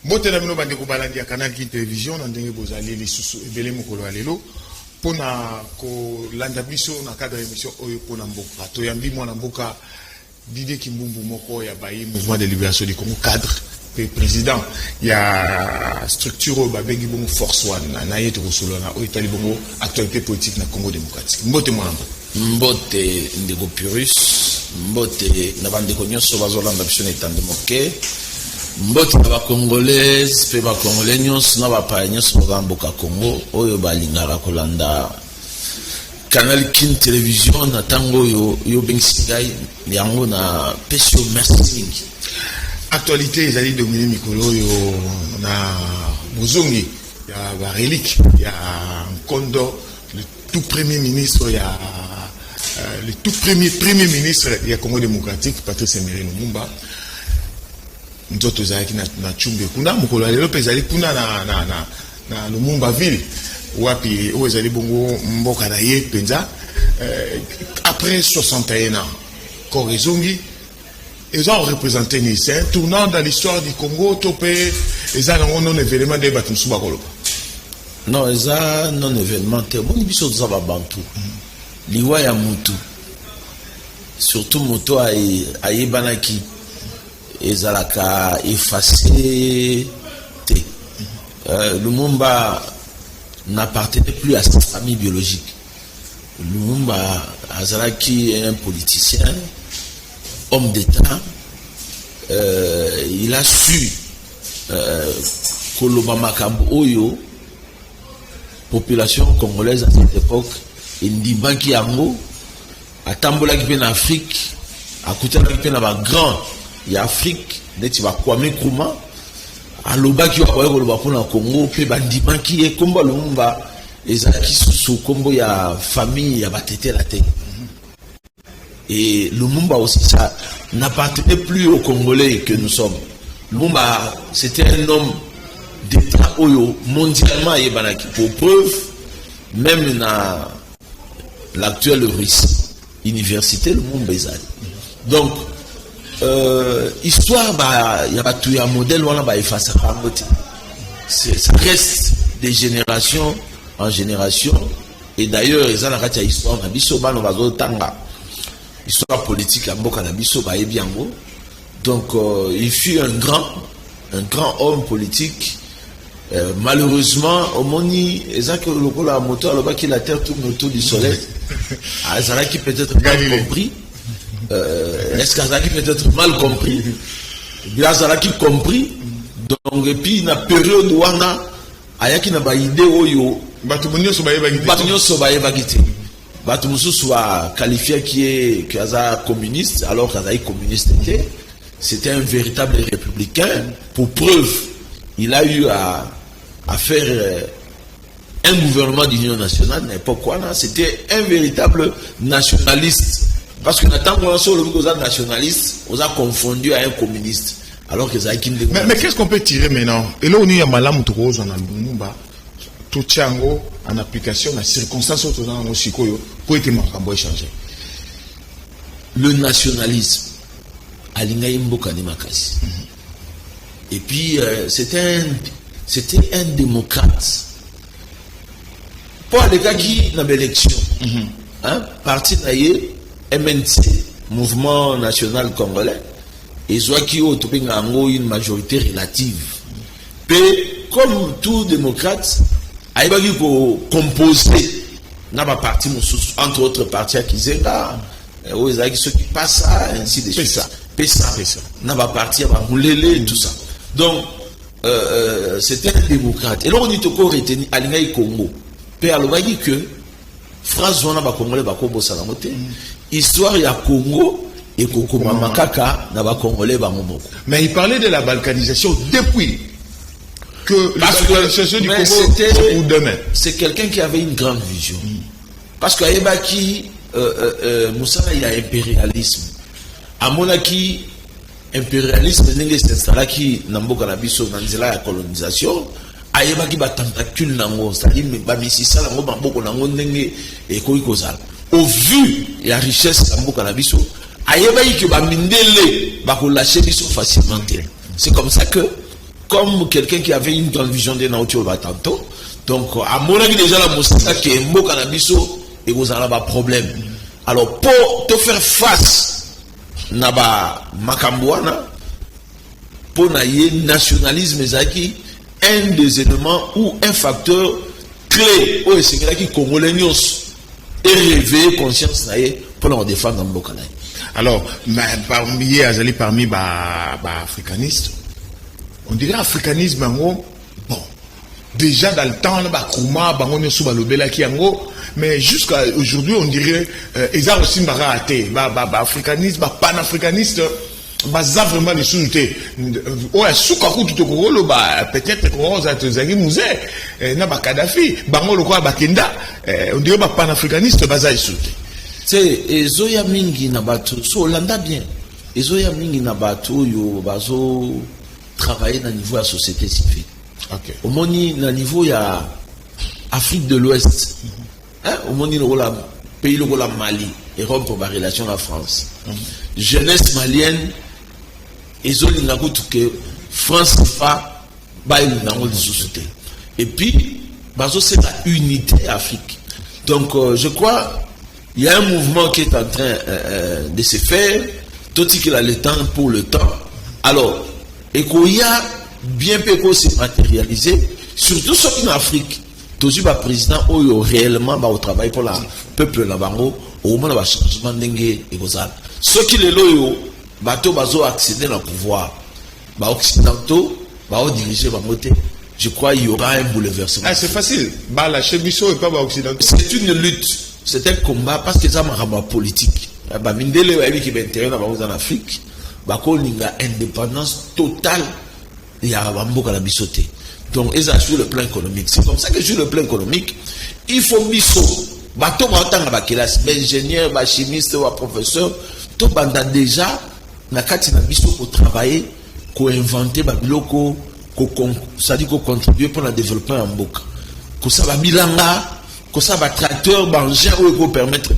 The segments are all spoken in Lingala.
Mbote na bino bande ko balandi ya Canal King Télévision na ndenge bozali lisusu ebele mokolo alelo pona ko landa biso na cadre émission oyo pona mboka to yambi mwana mboka Didier Kimbumbu moko ya bayi mouvement de libération du Congo cadre pe président ya structure ba bengi bongo force one na yeto kosolo na o itali bongo actualité politique na Congo démocratique mbote mwana mbote ndeko Purus mbote na bande ko nyonso bazolanda biso na tande moke mbote na ba congolaise pe ba congolais nyonso na ba pa nyonso ba mboka Congo oyo balingaka kolanda Canal King Télévision na tango yo bengisingai yango na pesio merci actualité ezali dominer mikolo yo na bozongi ya ba relique ya Nkondo le tout premier ministre ya le tout premier ministre ya Congo démocratique Patrice Emery Lumumba nzoto zaki na chumbe kuna mokolo lelo pezali kuna na Lumumba ville wapi o ezali bongo mboka na ye penza après 61 ans Korizongi ils ont représenté Nice un tournant dans l'histoire du Congo topé ils ont non événement de battu suba koloba non eza non événement te bon biso za ba bantu liwa ya mutu surtout moto ayebanaki ezalaka effacé te Lumumba n'appartenait plus à sa famille biologique. Lumumba Azalaki est un politicien, homme d'État. Il a su Koloba Makambo Oyo, population congolaise à cette époque, Ndibanki Yango, à Tambola qui en Afrique, à Koutana qui en grand, il y a Afrique, n'est-ce pas Kwame Nkrumah. Aloba ki wa koloba pona Congo pe bandima ki e kombo Lumumba ezaki sous kombo ya famille ya batete la tête et Lumumba aussi ça n'appartenait plus aux Congolais que nous sommes. Lumumba c'était un homme d'État oyo mondialement yebanaki pour preuve même na l'actuelle Russie université Lumumba ezali donc histoire il y a pas tout un modèle on va effacer ça reste de génération en génération et d'ailleurs ils ont la histoire na biso bana bazo tanga histoire politique à mboka na biso ba ebiango donc il fut un grand homme politique malheureusement au moni ezaki lokola moto aloba ki la terre tourne autour du soleil azala qui peut-être mal compris est-ce qu'Azaki peut-être mal compris? Azaki compris. Donc, et puis, na période où on a, ayaki na ba idée oyo, Batumunyo sobaye bagité. Batumunyo soit qualifié qui est communiste, alors qu'Azaï communiste était. C'était un véritable républicain. Pour preuve, il a eu à faire un gouvernement d'union nationale. Pourquoi? C'était un véritable nationaliste. Parce que Nathan Gouanso, le nationaliste, on a confondu à un communiste. Alors que ça mais qu'est-ce qu'on peut tirer maintenant? Et là, on y a Malam Tourose, on a Lumumba, tout Tchango, en application, la circonstance autour dans le Sikoyo, pour être marqué changer. Le nationalisme, Alingaï Mbokani Makasi. Et puis, c'était un démocrate. Pour les gars qui n'ont pas d'élection, parti naïe, MNC, Mouvement National Congolais, et soit qui a une majorité relative. Mais comme tout démocrate, il va composer dans ma partie, entre autres partis qui sont là, ceux qui passent ça, ainsi de suite. PESA, dans ma partie, et tout ça. Donc, c'était un démocrate. Et là, on est encore retenu à l'Inaï Congo. Puis, alors, on va dire que phrase on a Congolais Bakobo Salamote, histoire ya Congo et Kokoma Makaka na ba Congolais ba Momoko. Mais il parlait de la balkanisation depuis que la balkanisation du Congo ou demain. C'est quelqu'un qui avait une grande vision. Parce qu'à Ebaki, Moussa il y a impérialisme. À Monaki, impérialisme n'est s'installer qui n'amboka na biso nanzela ya colonisation. Ayebaki ba tentacule nango c'est-à-dire ba misisa nango ba mboko nango ndenge ekoki kozala au vu la richesse ya mboka na biso ayebaki ke ba mindele ba ko lâcher biso facilement. C'est comme ça que comme quelqu'un qui avait une grande vision de Naoto tantôt. Donc, à mon avis, déjà, la moussaka qui est mot cannabis, et vous avez un problème. Alors, pour te faire face, naba makambouana, pour naïe nationalisme, zaki, un des éléments ou un facteur clé, où c'est qui congolais et réveiller conscience naïe pour nous défendre dans le Bokanaï. Alors, parmi africanistes, on dirait africanisme, bon, déjà dans le temps, mais jusqu'à aujourd'hui, on dirait, ils ont aussi africanisme, panafricaniste, ça vraiment les sous-notés. Peut-être que vous musée, Kadhafi, on dirait panafricaniste, c'est Ezoya Mingi Nabatu, so Hollanda bien. Ezoya Mingi Nabatu, yo bazo travailler dans le niveau de la société civile. Okay. Au moni, dans le niveau, il y a Afrique de l'Ouest. Au moni, le pays, le Mali, et Rome pour la relation à la France. Jeunesse malienne, Ezoli Nakutu que France fa, bail dans la société. Et puis, bazo c'est la unité Afrique. Donc, je crois. Il y a un mouvement qui est en train de se faire, tout ce qu'il a le temps pour le temps. Alors, et qu'il y a bien peu qu'on s'est matérialisé, surtout ceux qui en Afrique, tout le président où réellement au travail pour le peuple là-bas, au moment où changement d'engue et gozal. Ceux qui les loyaux, bateau bazo accéder au pouvoir, occidentaux, diriger moté. Je crois qu'il y aura un bouleversement. Ah, c'est facile. La chebisso et pas occidentaux. C'est une lutte. C'est un combat parce que ça m'a rendu politique. Mindele qui est intérêt en Afrique, il y a indépendance totale. Il y a un la bisoté. Donc, ils ont sur le plan économique. C'est comme ça que sur le plan économique, il faut biso. Bateau ingénieur, chimiste, professeur, tout banda déjà, na kati na biso pour travailler, pour inventer babiloko, c'est-à-dire qu'on contribue pour le développement en Mboka. Ko ça va bilanga. Que ça va tracteur, engin, où il faut permettre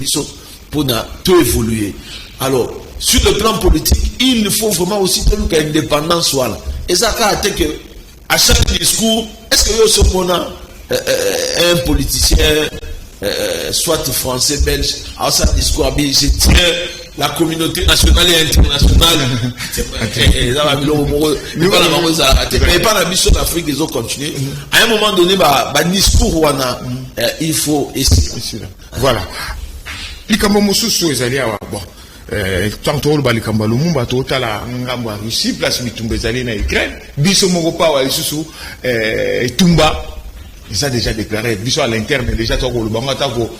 pour tout évoluer. Alors, sur le plan politique, il faut vraiment aussi que l'indépendance soit là. Et ça a été que, à chaque discours, est-ce que vous avez un politicien, soit français, belge, à chaque discours, je tiens la communauté nationale et internationale. Mais pas la mission d'Afrique, ils ont continué. À un moment donné, discours, il faut essayer. Voilà. Likambo mosusu ezali awa bon tantôt le likambo lumumba totala ngambo ya Russie place bitumba ezali na Ukraine biso moko pa wa lisusu tumba ils ont déjà déclaré biso à l'interne déjà to ko lubanga ta ko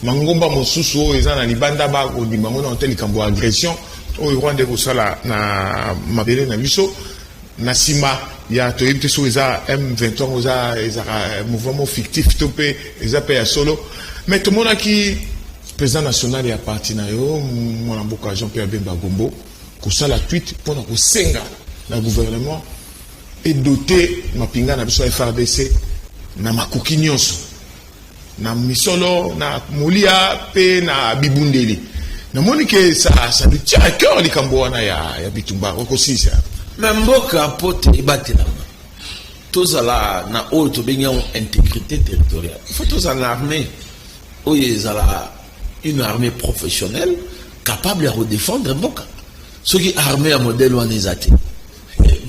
mangomba mosusu eza na libanda ba ko dimango na hotel likambo agression o Rwanda ko sala na mabele na biso na sima ya to yebite so eza M23 oza eza mouvement fictif topé eza pe ya solo mais tout le monde qui président national ya parti na yo mwana mboka Jean-Pierre Bemba Gombo ko sala tweet pour na ko senga na gouvernement et doté mapinga na biso FRDC na makoki nyonso na misolo na mulia pe na bibundeli na moni que ça lui tient à cœur likambo wana ya bitumba ko sisa mais mboka pote ibatela tozala na oyo tobenga intégrité territoriale il faut tozala l'armée oyo ezala une armée professionnelle capable de défendre mboka soki armée à modèle wana ezate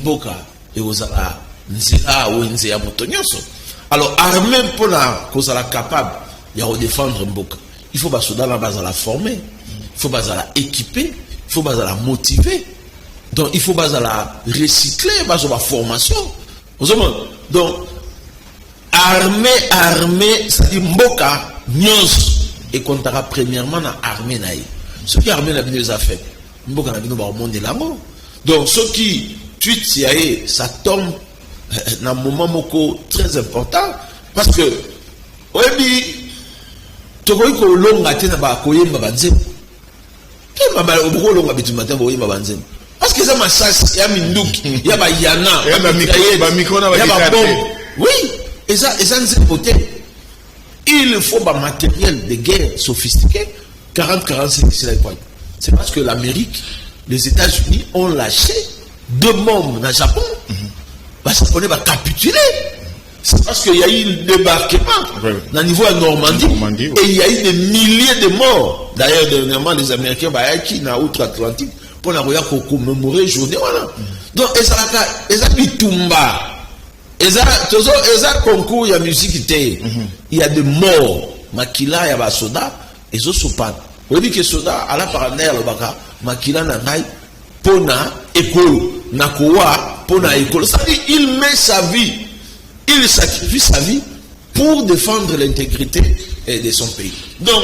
mboka et ozala nzela ou nzela moto nyonso alors armée pour la kozala capable de défendre mboka il faut basoda la base à la former il faut base à la équiper il faut base à la motiver donc il faut base à la recycler base à la formation donc armée ça dit mboka nyonso et comptera premièrement na armée naïe ce qui armée na bino fait mboka na bino ba monde l'amour donc ce qui tweet CIA ça tombe dans un moment moko très important parce que oyebi tokoki kolonga te na bakoyemba banzembo te mabala obokolonga bitumba te boyemba banzembo parce que ça masasi ya minduki ya bayana ya ba micro na ba bombe oui et ça nzembo te il faut un matériel de guerre sophistiqué 40-45 c'est parce que l'Amérique les États-Unis ont lâché deux bombes dans le Japon, les Japonais vont capituler. C'est parce qu'il y a eu le débarquement dans le niveau de Normandie, et il y a eu des milliers de morts. D'ailleurs, dernièrement, les Américains vont aller dans l'outre-Atlantique pour la commémorer journée. Voilà. Donc, ils ont mis Tumba. Ils ont concours, il y a musique, il y a des morts. Makila, il y a des soldats, ils ont soupane. On dit que les soldats, à la paranaire, le baka, Makila n'a pas pona école, Nakowa, pona école. Ça veut dire il met sa vie, il sacrifie sa vie pour défendre l'intégrité de son pays. Donc,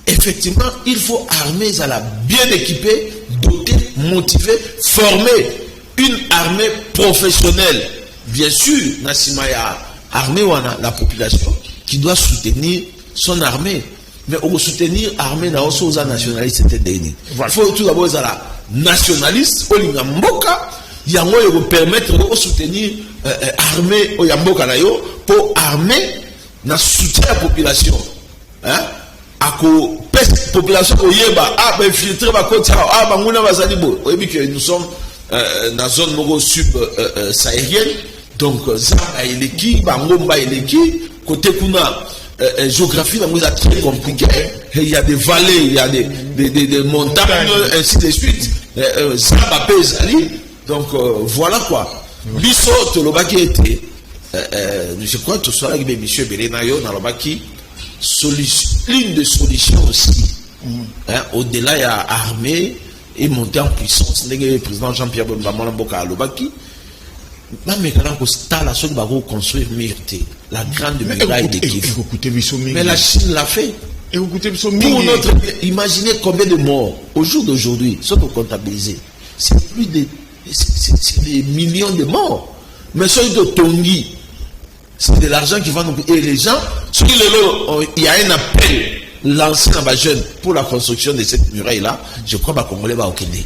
effectivement, il faut armer la bien équipée, dotée, motivée, formée. Une armée professionnelle. Bien sûr, Nassimaya, armée wana, la population qui doit soutenir son armée. Mais on soutenir l'armée dans les nationalistes, c'était déni. Il faut tout d'abord être nationaliste, il y a moyen de permettre de soutenir l'armée pour armer, dans soutien à la population. Hein? La population infiltrée, nous sommes dans la zone sub-saharienne, donc côté géographie est très compliquée. Il y a des vallées, il y a des montagnes, ainsi de suite. Donc voilà quoi. Bisso Tolobaki était, je crois que tout ça avec M. Berenayo dans le qui l'une des solutions aussi. Au-delà, il y a armée et monter en puissance. Le président Jean-Pierre Bambola Mboka à Lobaki. Mais quand on construire la grande muraille de Kivu. Mais la Chine l'a fait. Pour notre, imaginez combien de morts au jour d'aujourd'hui sont comptabilisés. C'est plus de des millions de morts. Mais celui de Tongi, c'est de l'argent qui va nous coûter. Et les gens, il y a un appel lancé dans ma jeune pour la construction de cette muraille-là. Je crois que Congolais va au Kenya.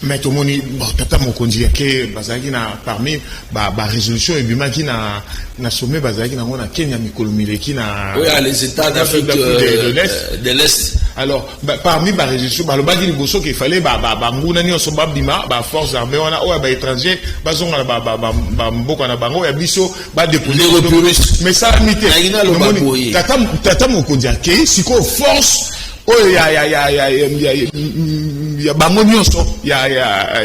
Mais tout le monde, tata Mokondi, que Bazaki na parmi la résolution et bima qui na sommet Bazaki na Kenya Mikolomile qui na les États d'Afrique de l'Est. Alors parmi la résolution, le bagi liboso qu'il fallait nguna ni osoba bima force armée on a ou étranger bazonga mboka na bango ya biso déposer mais ça limité. Tata Mokondi que siko force il y a bango nyonso ya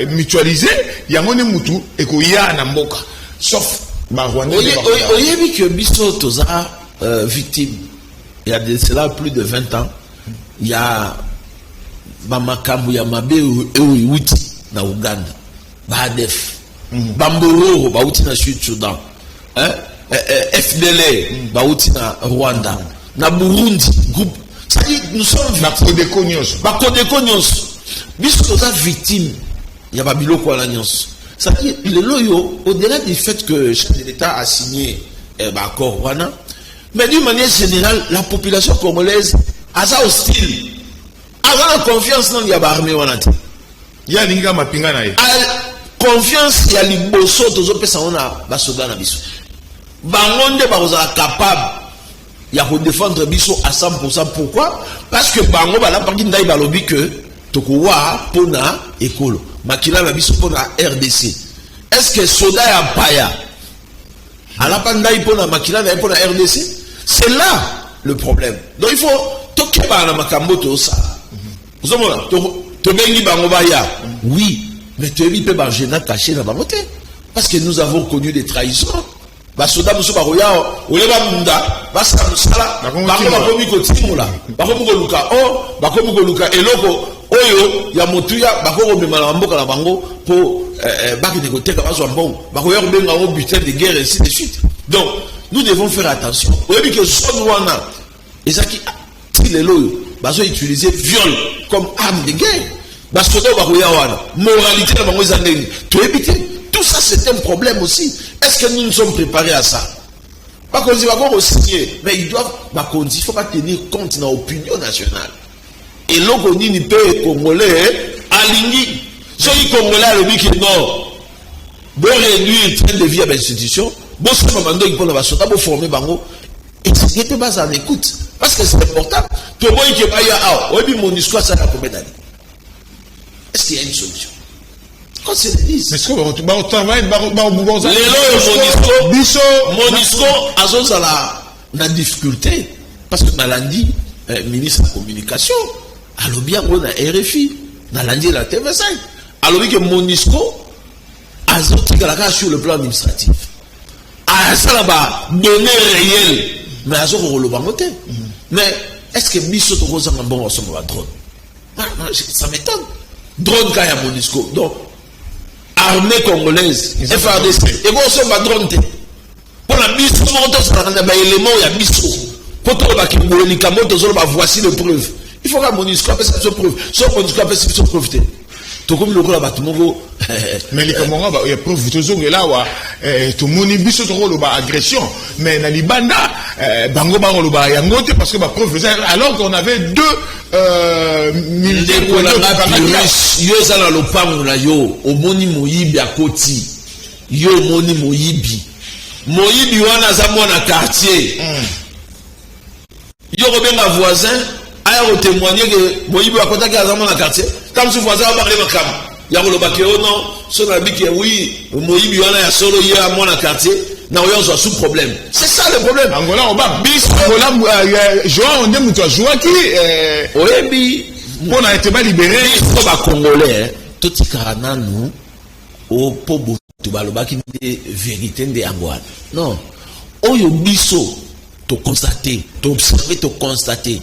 mutualisé ya ngone mutu et ko ya na mboka sauf ba Rwanda. Oyebi que biso toza victime. Il y a de cela plus de 20 ans. Il y a Bamakambu ya mabe uti na Uganda. Badef. Bamboro bauti na Sud-Soudan. FDL bauti na Rwanda. Na Burundi groupe. Ça dit nous sommes victimes. Puisque nous sommes victimes, il y a Babilo quoi la nuance. Ça dit le loyo au-delà du fait que le chef de l'État a signé l'accord Rwanda, mais d'une manière générale, la population congolaise a ça hostile. A la confiance dans l'armée Rwanda. Il y a l'inga mapinga na ye. Confiance il y a liboso tozo pesa ona basoda na biso. Bangonde baza capable il y a pour défendre biso à 100%. Pourquoi? Parce que bango bala parti ndai balobi que tokowa pona ekolo makila na biso pona RDC. Est-ce que soda ya paya ala pandai pona makila na pona RDC? C'est là le problème. Donc il faut toke ba na makambo to ça. Vous avez to bengi bango baya. Oui, mais tu es pe ba gena caché na bango te parce que nous avons connu des trahisons. Basoda muso baroya oleba munda basa musala bakomi kotimula bakomi koluka bakomi koluka eloko oyo ya motuya bakoko bemala mboka na bango po baki de koteka bazo mbongo bakoya kobenga au butin de guerre et ainsi de suite. Donc nous devons faire attention. Oyebi que son wana ezaki ti lelo bazo utiliser viol comme arme de guerre. Basoda bakoya wana moralité na bango ezandeni to éviter. Tout ça, c'est un problème aussi. Est-ce que nous nous sommes préparés à ça? Pas qu'on dit, va signer, mais ils doivent, il faut pas tenir compte de l'opinion nationale. Et l'on dit, ni peut Congolais, aligné. Ceux qui Congolais, le dit que non, bon réduire le train de vie à l'institution, bon, c'est un moment donné, il faut former Bango. Et ce qui était pas en écoute. Parce que c'est important. Tout le monde qui est pas là, mon histoire, ça a combien d'années? Est-ce qu'il y a une solution? Quand c'est le disent. Mais ce qu'on travaille, Monisco, la difficulté. Parce que Nalandi, ministre de la communication, a bien on a RFI, Nalandi la TV5. Alors que Monisco a sur le plan administratif. Ça là-bas, données réelles, mais à ce mais est-ce que Bisso Toko a un bon ensemble à drone? Ça m'étonne. Drone quand il y a Monisco. Donc, armée congolaise, FRDC, et bon, ça va drone. Pour la Bisso, il y a des éléments, il y a Bisso. Voici les preuves. Il faut que Monisco appelle cette preuve. Sauf Monisco appelle cette preuve. Comme le gros bâtiment, mais les Camerounais, il y a preuve toujours là où tout le monde biso trop agression. Mais dans Libanda, bango bango le ba yangote parce que ma preuve alors qu'on avait deux militaires yo ça dans le pango là yo au moni moyibi à koti yo moni moyibi wana za mwana quartier yo rebenga voisin a témoigner que moyibi a contacté à mon quartier comme ce voisin a parlé ma cam ya ko lobaki oh non son abi que oui moyibi wana ya solo ya mon quartier na yo so sous problème c'est ça le problème angola on ba bis angola Joao on dit muto Joao qui oyebi on a été pas libéré pour ba congolais tout karana nous au pobo to balobaki de vérité de angola non oyo biso to constater to observer to constater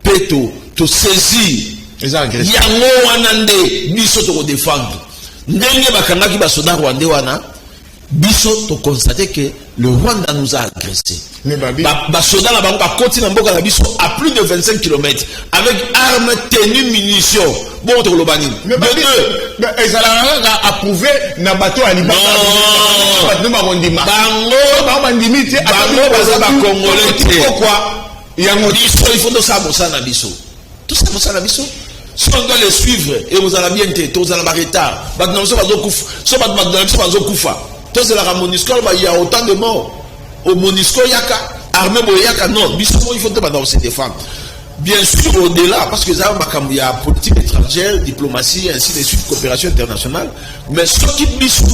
peto to saisir yango wana nde biso to défendre ndenge bakangaki basoda rwandais wana biso to constater que le Rwanda nous a agressé. Basoda na bango bakoti na mboka na biso à plus de 25 km avec armes, tenues, munitions. Bon to lobani. Mais ça a approuvé na bateau à Liban. Bango baza ba congolais. Pourquoi? Il faut de ça na biso. Tout ça na biso. Si on doit les suivre et vous allez bien être, vous allez arrêter. Maintenant, ça va zo kufa. Tout c'est la Monisco, il y a autant de morts. Au Monisco, il y a armée boyaka non. Il faut que se défendre. Bien sûr, au-delà, parce que ça il y a politique étrangère, diplomatie, ainsi de suite, coopération internationale. Mais ce qui biso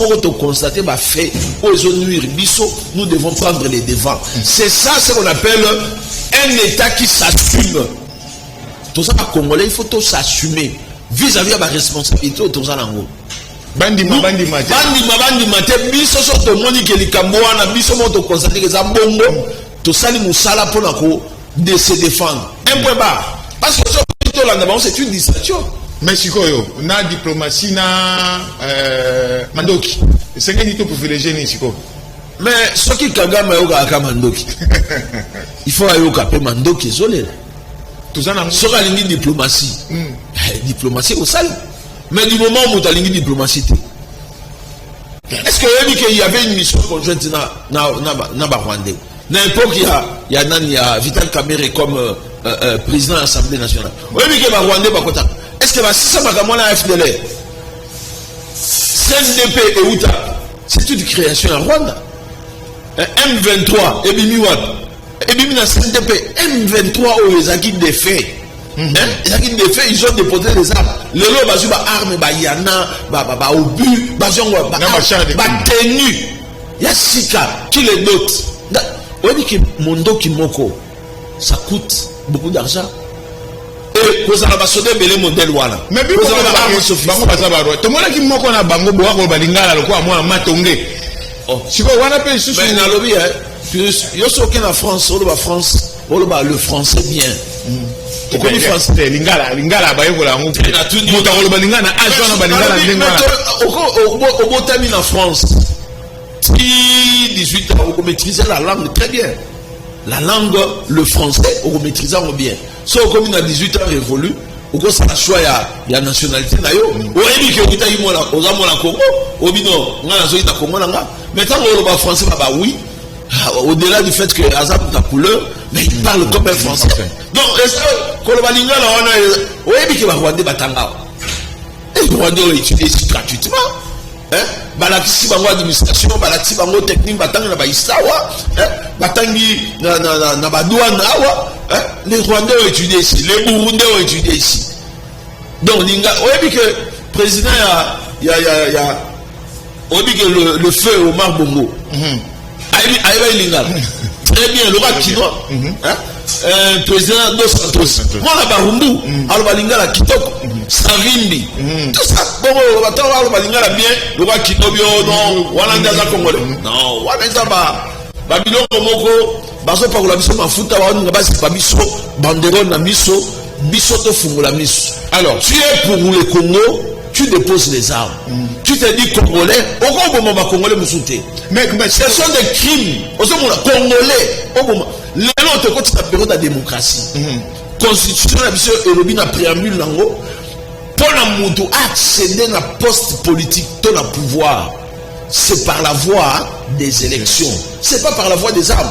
constater fait aux nuire biso, nous devons prendre les devants. C'est ça ce qu'on appelle un État qui s'assume. Tout ça, Congolais, il faut tout s'assumer vis-à-vis de la responsabilité de tout ça. Bandima te biso so to moni ke likambo wana biso mo to constater que ça bongo to sali musala pour de se défendre un point bas parce que to là c'est une distraction mais sikoyo na diplomatie na mandoki c'est ngani to privilégié ni siko mais ce qui Kagame yoga ka mandoki il faut ayoka pe mandoki zolé tout ça na so ka lingi diplomatie diplomatie au sali. Mais du moment où tu as une diplomatie, est-ce qu'il y avait une mission conjointe dans Rwanda? N'importe qui il y a Vital Kamerhe comme président de l'Assemblée nationale. Est-ce que si ça m'a la FDLR, CNDP et Outa, c'est une création en Rwanda. M23 et Bimiwad. Et Bimina CNDP, M23 ou les acquis des faits. Ils ont déposé les armes. Les lots bazuba armes, yana, obus, bazongo, tenu. Yasika, qui les note. On dit que Mondo Kimoko, ça coûte beaucoup d'argent. Et vous avez basodé belé modèle wala. Mais bien, vous avez bango bazaba. Tout le monde qui moko na bango boa ko balingala le quoi moi matonge. Oh, si vous wana pe sous. Mais na lobby yo soki na France, le français bien. Pourquoi les Français lingala ba yevola ngo muta ko balingana azona balingana lingala au botami en France. Si 18 ans vous maîtrisez la langue très bien. La langue le français vous maîtrisez bien. So comme à 18 ans révolu, au cause ça choix ya nationalité na yo. O ebi ke okuta yimola ozamona Congo, obino ngana zo ita Congo nga. Maintenant on va français ba oui. Au-delà du fait que Azam est couleur, mais il parle comme un français. Donc, est-ce que Kolobalinga, on a. Oui, mais qu'il va Rwanda Batanga. Et Rwanda est étudié ici gratuitement. Balakisi bango administration, balakisi bango technique, batanga na baisawa, batangi na badouane awa. Les Rwandais ont étudié ici, les Burundais ont étudié ici. Donc, oui, mais que le président il y a on dit que le feu Omar Bongo. Très bien, le roi chinois. Président Dos Santos. Moi, la Barumbu, Albalinga la Kitoko, Savimbi. Tout ça, bon, Albalinga bien, le roi Kitobio, non, Walanda la Congolais. Non, Walanda Babylon Moko, Baso Pagola Biso, Mafuta, Wabasi Babiso, Banderon Namiso, Bisoto Fungula Miso. Alors, tu es pour le Congo, tu déposes les armes. Tu te dis Congolais, au moment où Congolais me soutient. Mais ce sont des crimes. Au moment où Congolais, au moment où l'autre côté de la période de démocratie, constitution la mission Eurobine a préambule nango, pour la moto accéder à poste politique, dans le pouvoir, c'est par la voie des élections. C'est pas par la voie des armes.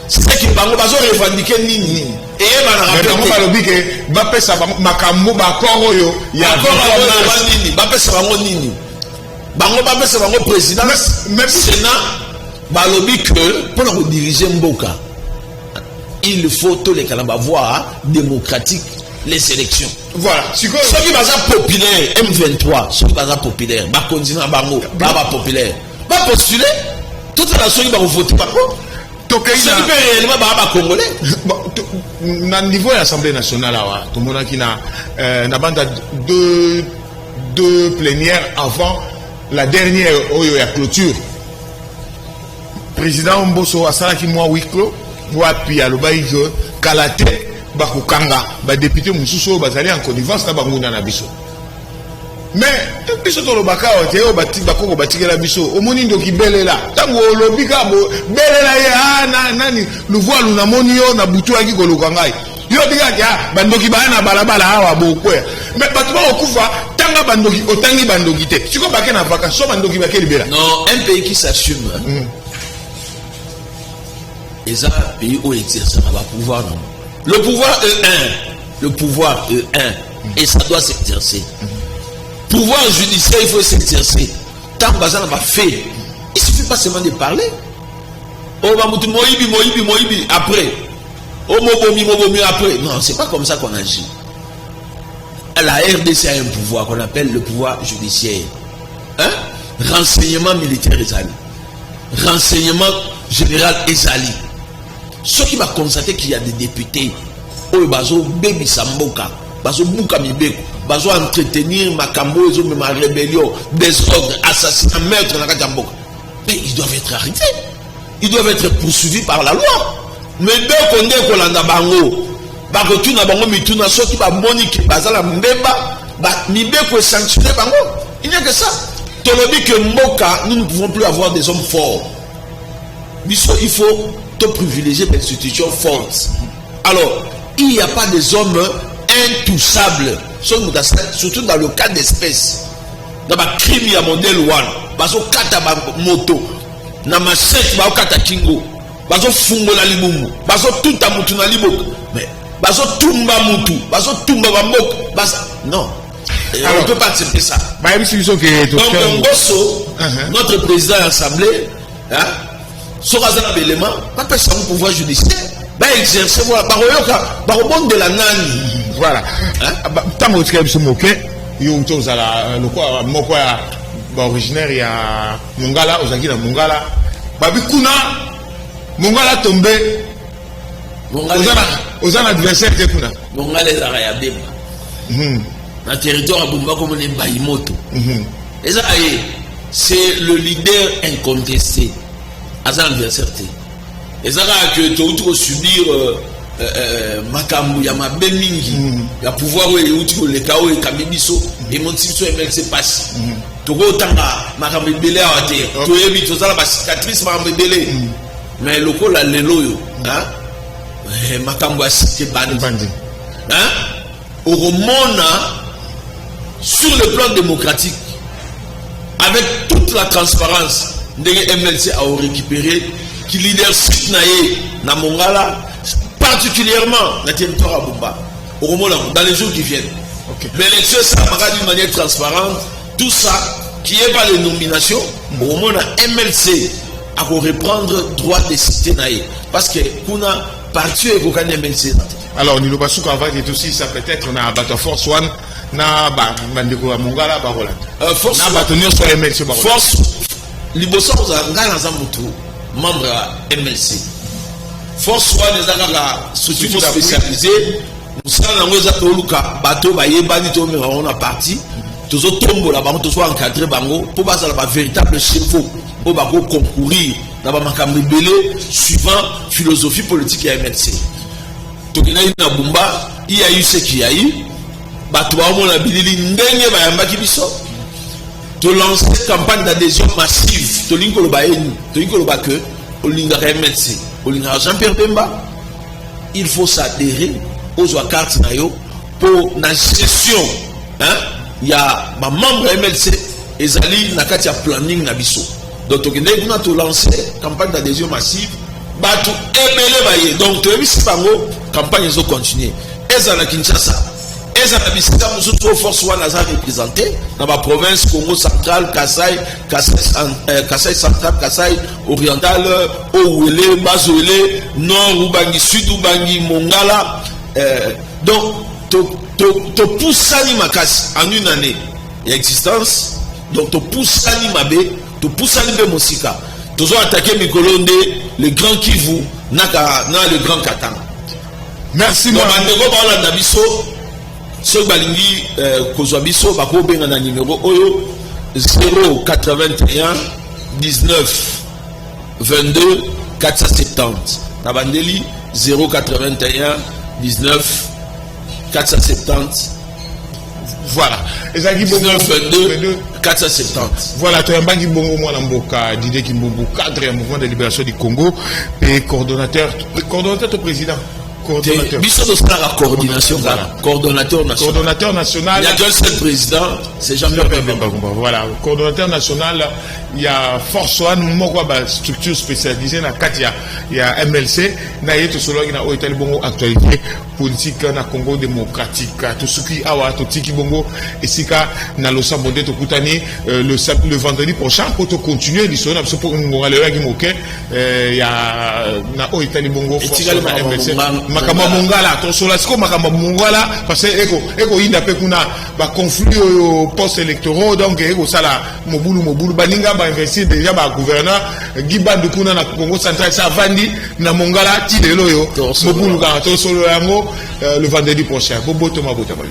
C'est ça qui va nous revendiquer Nini. Et il va faire ça. Makambo bakoro yo. Il y a Nini. Va faire ça Nini. Bango va faire ça président. Même Sénat. Balobi que pour nous diriger Mboka, il faut tous les canaux voie démocratique les élections. Voilà. Ceux qui sont populaires M23, ceux qui sont populaires, va continuer à bango, va populaire, va postuler. Toute la nation va voter par contre. Congolais. Au niveau de l'Assemblée nationale, tout le monde qui n'a pas deux plénières avant la dernière la clôture. Président Mboso a salaki moi huis clos, puis à l'obaïge Kalate, Bakukanga, député Moussousso, Bazali en connivence na Bangouna na biso. Mais biso to lobaka oteo bakoko batikela biso omoni ndoki belela tango lobika belela ya nani luvwa luna moni yo na butu aki koluka ngai yo bika ya bandoki bana balabala awa bokwe mais batu ba okufa tanga bandoki otangi bandoki te siko bake na vacances so bandoki bake libera. Non, un pays qui s'assume et ça pays où exerce va pouvoir non. Le pouvoir est un et ça doit s'exercer. Pouvoir judiciaire, il faut s'exercer. Tant que ça n'a pas fait, il ne suffit pas seulement de parler. Oh, Moïbi, après. Oh, Mobomi, après. Non, c'est pas comme ça qu'on agit. La RDC a un pouvoir qu'on appelle le pouvoir judiciaire. Renseignement militaire Ezali. Renseignement général Ezali. Ce qui va constater qu'il y a des députés. Oh, Bazo, Baby Samboka. Bazo, Bouka Mibeko. Bazo entretenir Makambo, ma rébellion, désordre, assassinat, meurtre dans la Kajamboka. Mais ils doivent être arrêtés. Ils doivent être poursuivis par la loi. Mais dès qu'on est Kolanda Bango, Bakotuna Bango, Mituna, ceux qui va moniquer, Bazala Mbeba, Mibeko est sanctionné Bango. Il n'y a que ça. Tolobi que Mboka, nous ne pouvons plus avoir des hommes forts. Il faut te privilégier l'institution forte. Alors, il n'y a pas des hommes intouchables. Surtout dans le cas d'espèces. Dans le crime, il y a modèle 1. Baso kata moto. Na machette, baso kata kingo. Baso fungo na libumu. Baso tuta mutu na liboka. Mais baso tumba mutu. Baso tumba bambok. Non. Alors, on ne peut pas accepter ça. Donc, Ngosso, notre président de l'Assemblée, sur un élément, pas personne au pouvoir judiciaire. Exercer par au monde de la nani. Voilà. Tant que tu es moqué, il y a un originaire, il y a Mongala, Ozakina Mongala. Babikuna, Mongala tombé. Aux adversaires de Kuna. Mongala est à Rayabema. Dans le territoire de Bumba comme les Bayimoto. Et ça, c'est le leader incontesté. À l'adversaire. Et ça, que tu dois subir. Makambu ya mabemingi ya pouvoir où le chaos et kamibiso et mon situation MLC passe to go tanga makambu belé à terre to yebi to sala ba cicatrice makambu belé mais loko la lelo yo makambu asité bandi au romona sur le plan démocratique avec toute la transparence de MLC a récupéré qui leadership na Mongala particulièrement dans le territoire à Bumba, dans les jours qui viennent. L'élection, ça va d'une manière transparente. Tout ça, qui est pas les nominations, au moment où MLC a reprendre droit de cité. Parce que qu'on a parti et qu'on a MLC. Alors, nous avons aussi, ça peut-être, on a Battle Force One, na bandeko ya Mongala ba Roland force na ba tenir sur MLC ba force liboso za ngana za mutu membre ya MLC force wa les akaka structure spécialisée musala nango eza toluka bato bayebani to me on parti tozo tombola bango tozo encadrer bango pour bazala ba véritable chevaux pour ba concourir na ba makambo ebele suivant philosophie politique ya MLC tokina ina bumba iya yuse ki yayi bato ba mona bilili ndenge bayambaki biso to lancer campagne d'adhésion massive to linkolo ba eni to linkolo ba que olinga MLC olinga Jean-Pierre Bemba il faut s'adhérer aux cartes na yo pour na gestion hein ya ba membre MLC ezali na kati ya planning na biso donc tokende kuna to lancer campagne d'adhésion massive bato ebele baye donc to ebisi bango campagne zo continuer ezala Kinshasa ezala bisika musutu force wana za représenter dans la province Congo central Kasai central Kasai oriental Ouele Bazouele nord Ubangi sud Ubangi Mongala donc to poussani makasi en une année d'existence donc to poussani mabe to poussani be mosika tozo attaquer Mikolonde le grand Kivu na le grand Katanga. Merci moi bandeko ba la biso so balingi kozwa biso bako benga na numéro oyo 081 19 22 470 na bandeli 081 19 470 voilà ezaki 22 470 voilà to yambangi bongo mwana mboka Didier Kimbumbu cadre ya mouvement de libération du Congo et coordonnateur to président biso to sala coordination coordonnateur national il y a qu'un seul président c'est Jean-Pierre Bemba voilà coordonnateur national il y a force one moko ba structure spécialisée na kati ya MLC na yeto solo na o etali bongo actualité politique na Congo démocratique to suki awa to tiki bongo esika na losa bonde to kutani le vendredi prochain pour to continuer l'histoire na pour ngongale ya gimoke ya na o etali bongo force na MLC makamba Mongala to sola siko makamba Mongala parce que eko inda pe kuna ba conflit au post électoraux donc eko sala mobulu baninga ba investir déjà ba gouverneur Gibandu kuna na Congo central ça vandi na Mongala ti lelo yo mobulu ka to solo yango le vendredi prochain bobo to mabota ba